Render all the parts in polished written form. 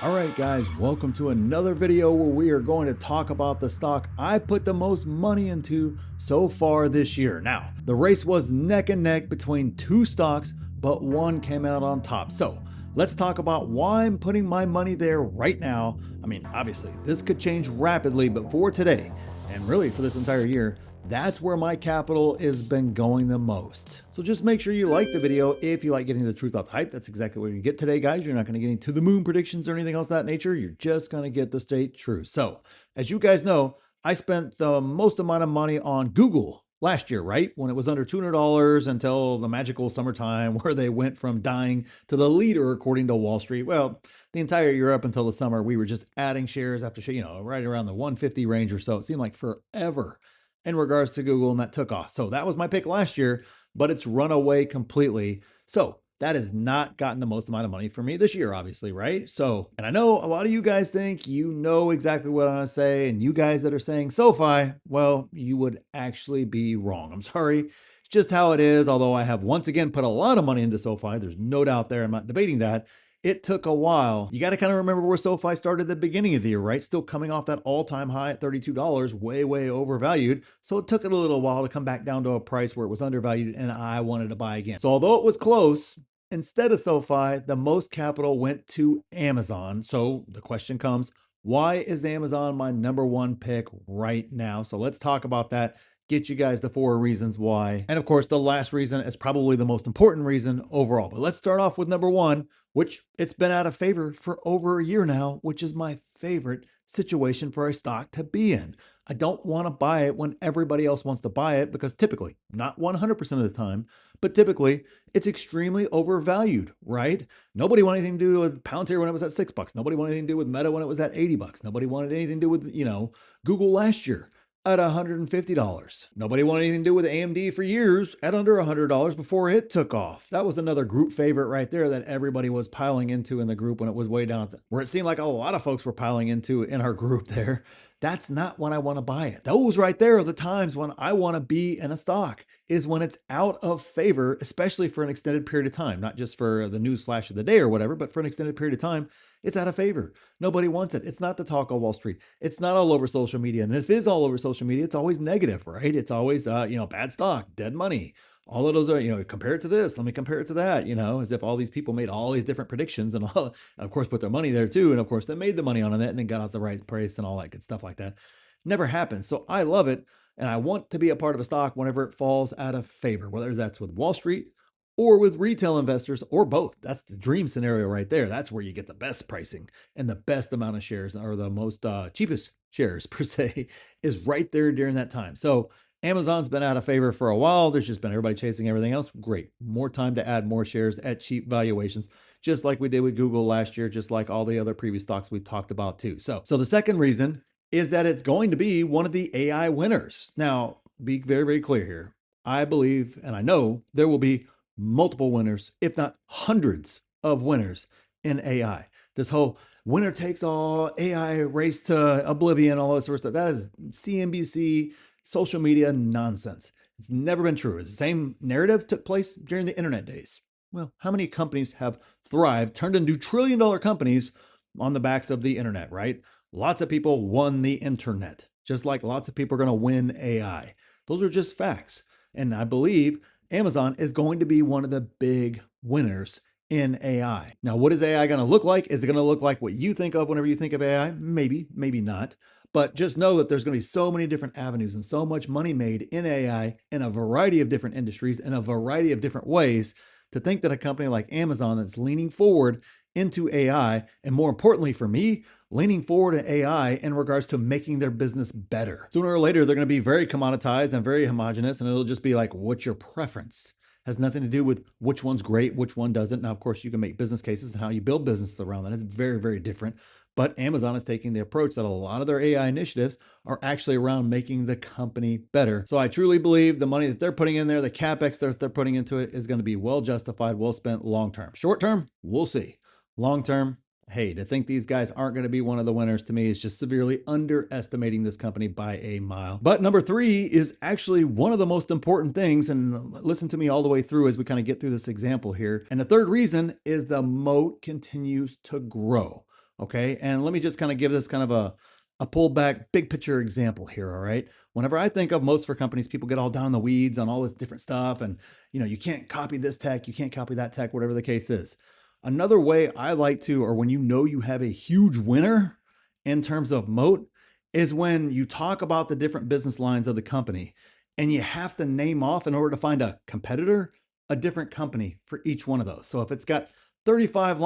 All right, guys, welcome to another video where we are going to talk about the stock I put the most money into so far this year. Now, the race was neck and neck between two stocks, but one came out on top. So let's talk about why I'm putting my money there right now. I mean, obviously, this could change rapidly, but for today, and really for this entire year, that's where my capital has been going the most. So just make sure you like the video if you like getting the truth out the hype. That's exactly what you get today, guys. You're not going to get into the moon predictions or anything else of that nature. You're just going to get the straight truth. So as you guys know, I spent the most amount of money on Google last year, right? When it was under $200 until the magical summertime where they went from dying to the leader according to Wall Street. Well, the entire year up until the summer, we were just adding shares after share, right around the 150 range or so. It seemed like forever in regards to Google, and that took off. So that was my pick last year, but it's run away completely. So that has not gotten the most amount of money for me this year, obviously, right? So, and I know a lot of you guys think you know exactly what I'm gonna say, and you guys that are saying SoFi, well, you would actually be wrong. I'm sorry. It's just how it is. Although I have once again put a lot of money into SoFi, there's no doubt there. I'm not debating that. It took a while. You got to kind of remember where SoFi started at the beginning of the year, right? Still coming off that all-time high at $32, way, way overvalued. So it took it a little while to come back down to a price where it was undervalued and I wanted to buy again. So although it was close, instead of SoFi, the most capital went to Amazon. So the question comes, why is Amazon my number one pick right now? So let's talk about that. Get you guys the 4 reasons why. And of course, the last reason is probably the most important reason overall. But let's start off with number 1, which it's been out of favor for over a year now, which is my favorite situation for a stock to be in. I don't want to buy it when everybody else wants to buy it because typically, not 100% of the time, but typically it's extremely overvalued, right? Nobody wanted anything to do with Palantir when it was at $6. Nobody wanted anything to do with Meta when it was at $80. Nobody wanted anything to do with, Google last year at $150. Nobody wanted anything to do with AMD for years at under $100 before it took off. That was another group favorite right there that everybody was piling into in the group when it was way down at where it seemed like a lot of folks were piling into in our group there. That's not when I want to buy it. Those right there are the times when I want to be in a stock, is when it's out of favor, especially for an extended period of time, not just for the news flash of the day or whatever, but for an extended period of time. It's out of favor. Nobody wants it. It's not the talk of Wall Street. It's not all over social media. And if it is all over social media, it's always negative, right? It's always, bad stock, dead money. All of those are, compare it to this. Let me compare it to that, as if all these people made all these different predictions and all, of course, put their money there too. And of course, they made the money on it and then got out the right price and all that good stuff like that. Never happens. So I love it. And I want to be a part of a stock whenever it falls out of favor, whether that's with Wall Street or with retail investors or both. That's the dream scenario right there. That's where you get the best pricing and the best amount of shares, or the most cheapest shares per se, is right there during that time. So Amazon's been out of favor for a while. There's just been everybody chasing everything else. Great. More time to add more shares at cheap valuations, just like we did with Google last year, just like all the other previous stocks we talked about too. So the second reason is that it's going to be one of the AI winners. Now, be very, very clear here. I believe and I know there will be multiple winners, if not hundreds of winners in AI. This whole winner takes all AI race to oblivion, all this sort of stuff, that is CNBC social media nonsense. It's never been true. It's the same narrative took place during the internet days. Well, how many companies have thrived, turned into trillion-dollar companies on the backs of the internet, right? Lots of people won the internet, just like lots of people are going to win AI. Those are just facts. And I believe Amazon is going to be one of the big winners in AI. Now, what is AI going to look like? Is it going to look like what you think of whenever you think of AI? Maybe, maybe not. But just know that there's going to be so many different avenues and so much money made in AI in a variety of different industries in a variety of different ways, to think that a company like Amazon that's leaning forward into AI, and more importantly for me, leaning forward to AI in regards to making their business better. Sooner or later, they're going to be very commoditized and very homogenous, and it'll just be like, what's your preference? Has nothing to do with which one's great, which one doesn't. Now, of course, you can make business cases and how you build businesses around that. It's very, very different. But Amazon is taking the approach that a lot of their AI initiatives are actually around making the company better. So I truly believe the money that they're putting in there, the CapEx that they're putting into it, is going to be well justified, well spent long term. Short term, we'll see. Long term, hey, to think these guys aren't going to be one of the winners, to me, is just severely underestimating this company by a mile. But number 3 is actually one of the most important things, and listen to me all the way through as we kind of get through this example here. And the third reason is the moat continues to grow. Okay. And let me just kind of give this kind of a pulled back, big picture example here. All right. Whenever I think of most for companies, people get all down in the weeds on all this different stuff. And, you can't copy this tech, you can't copy that tech, whatever the case is. Another way I like to, or when you have a huge winner in terms of moat, is when you talk about the different business lines of the company and you have to name off in order to find a competitor, a different company for each one of those. So if it's got 35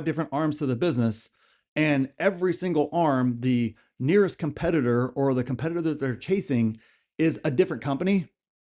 different arms to the business, and every single arm, the nearest competitor or the competitor that they're chasing is a different company,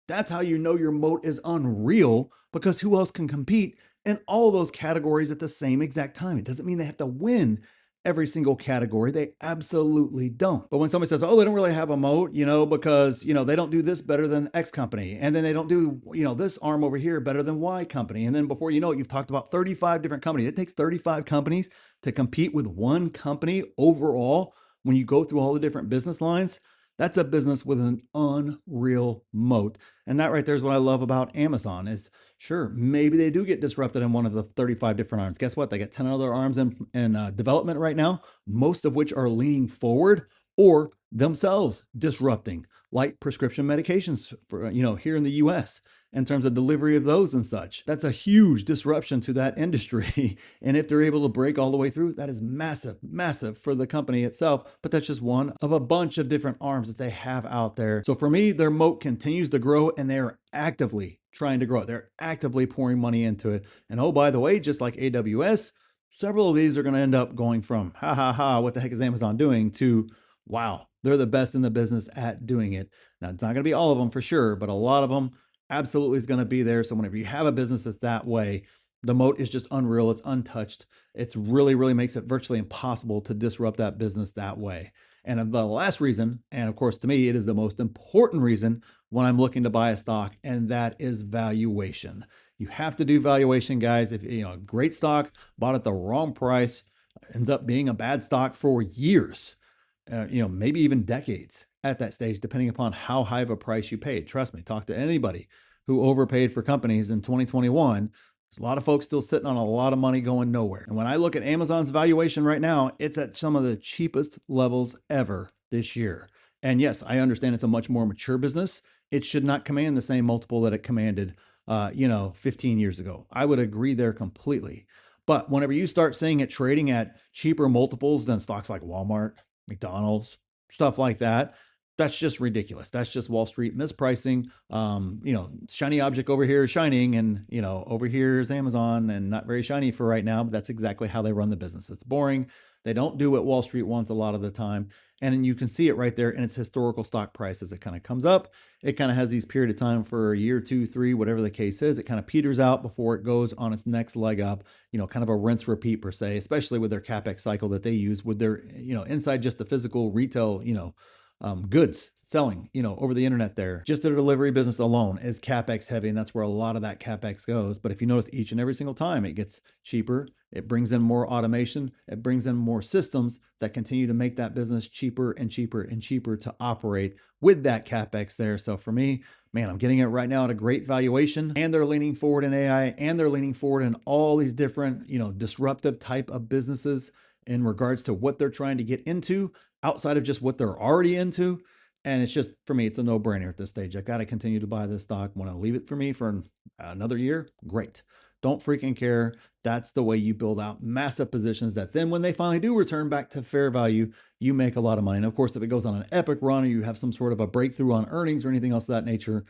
that's how you know your moat is unreal, because who else can compete in all those categories at the same exact time? It doesn't mean they have to win every single category. They absolutely don't. But when somebody says, oh, they don't really have a moat, because, they don't do this better than X company. And then they don't do, this arm over here better than Y company. And then before you know it, you've talked about 35 different companies. It takes 35 companies to compete with one company overall. When you go through all the different business lines, that's a business with an unreal moat. And that right there is what I love about Amazon is, sure, maybe they do get disrupted in one of the 35 different arms. Guess what? They got 10 other arms in development right now, most of which are leaning forward or themselves disrupting, like prescription medications for, here in the US in terms of delivery of those and such. That's a huge disruption to that industry. And if they're able to break all the way through, that is massive, massive for the company itself. But that's just one of a bunch of different arms that they have out there. So for me, their moat continues to grow, and they're actively trying to grow it. They're actively pouring money into it. And oh, by the way, just like AWS, several of these are going to end up going from, ha ha ha, what the heck is Amazon doing, to, wow, they're the best in the business at doing it. Now, it's not going to be all of them for sure, but a lot of them absolutely is going to be there. So whenever you have a business that's that way, the moat is just unreal. It's untouched. It's really, really makes it virtually impossible to disrupt that business that way. And the last reason, and of course, to me, it is the most important reason when I'm looking to buy a stock, and that is valuation. You have to do valuation, guys. If a great stock bought at the wrong price ends up being a bad stock for years, maybe even decades at that stage, depending upon how high of a price you paid. Trust me, talk to anybody who overpaid for companies in 2021. There's a lot of folks still sitting on a lot of money going nowhere. And when I look at Amazon's valuation right now, it's at some of the cheapest levels ever this year. And yes, I understand it's a much more mature business. It should not command the same multiple that it commanded, 15 years ago. I would agree there completely. But whenever you start seeing it trading at cheaper multiples than stocks like Walmart, McDonald's, stuff like that, that's just ridiculous. That's just Wall Street mispricing. Shiny object over here is shining, and over here is Amazon, and not very shiny for right now, but that's exactly how they run the business. It's boring. They don't do what Wall Street wants a lot of the time. And you can see it right there in its historical stock price as it kind of comes up. It kind of has these period of time for a year, 2, 3, whatever the case is. It kind of peters out before it goes on its next leg up, kind of a rinse repeat per se, especially with their CapEx cycle that they use with their, inside just the physical retail, goods selling, over the internet there. Just the delivery business alone is CapEx heavy, and that's where a lot of that CapEx goes. But if you notice, each and every single time it gets cheaper, it brings in more automation, it brings in more systems that continue to make that business cheaper and cheaper and cheaper to operate with that CapEx there. So for me, man, I'm getting it right now at a great valuation, and they're leaning forward in AI, and they're leaning forward in all these different, disruptive type of businesses in regards to what they're trying to get into outside of just what they're already into. And it's just, for me, it's a no-brainer at this stage. I got to continue to buy this stock. Want to leave it for me for another year? Great. Don't freaking care. That's the way you build out massive positions that then when they finally do return back to fair value, you make a lot of money. And of course, if it goes on an epic run or you have some sort of a breakthrough on earnings or anything else of that nature,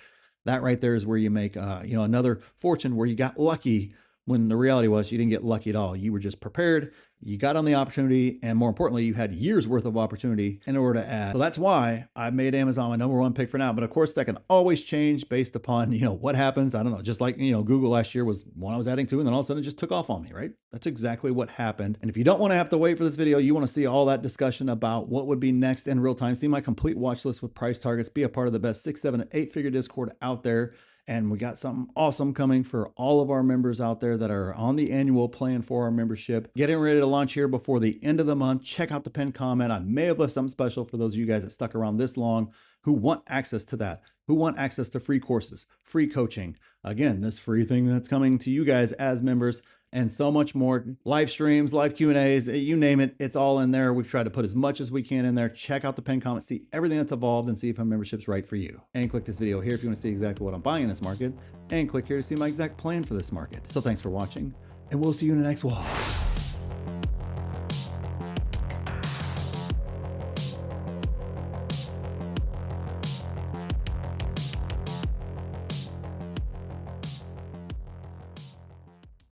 that right there is where you make, another fortune, where you got lucky when the reality was you didn't get lucky at all. You were just prepared. You got on the opportunity, and more importantly, you had years worth of opportunity in order to add. So that's why I made Amazon my number one pick for now. But of course, that can always change based upon, what happens. I don't know. Just like, Google last year was one I was adding to, and then all of a sudden it just took off on me, right? That's exactly what happened. And if you don't want to have to wait for this video, you want to see all that discussion about what would be next in real time, see my complete watch list with price targets, be a part of the best 6, 7, and 8-figure Discord out there. And we got something awesome coming for all of our members out there that are on the annual plan for our membership. Getting ready to launch here before the end of the month. Check out the pinned comment. I may have left something special for those of you guys that stuck around this long, who want access to that, who want access to free courses, free coaching. Again, this free thing that's coming to you guys as members. and so much more. Live streams, live Q&As, you name it, it's all in there. We've tried to put as much as we can in there. Check out the pinned comment, see everything that's evolved, and see if our membership's right for you. And click this video here if you want to see exactly what I'm buying in this market, and click here to see my exact plan for this market. So thanks for watching, and we'll see you in the next one.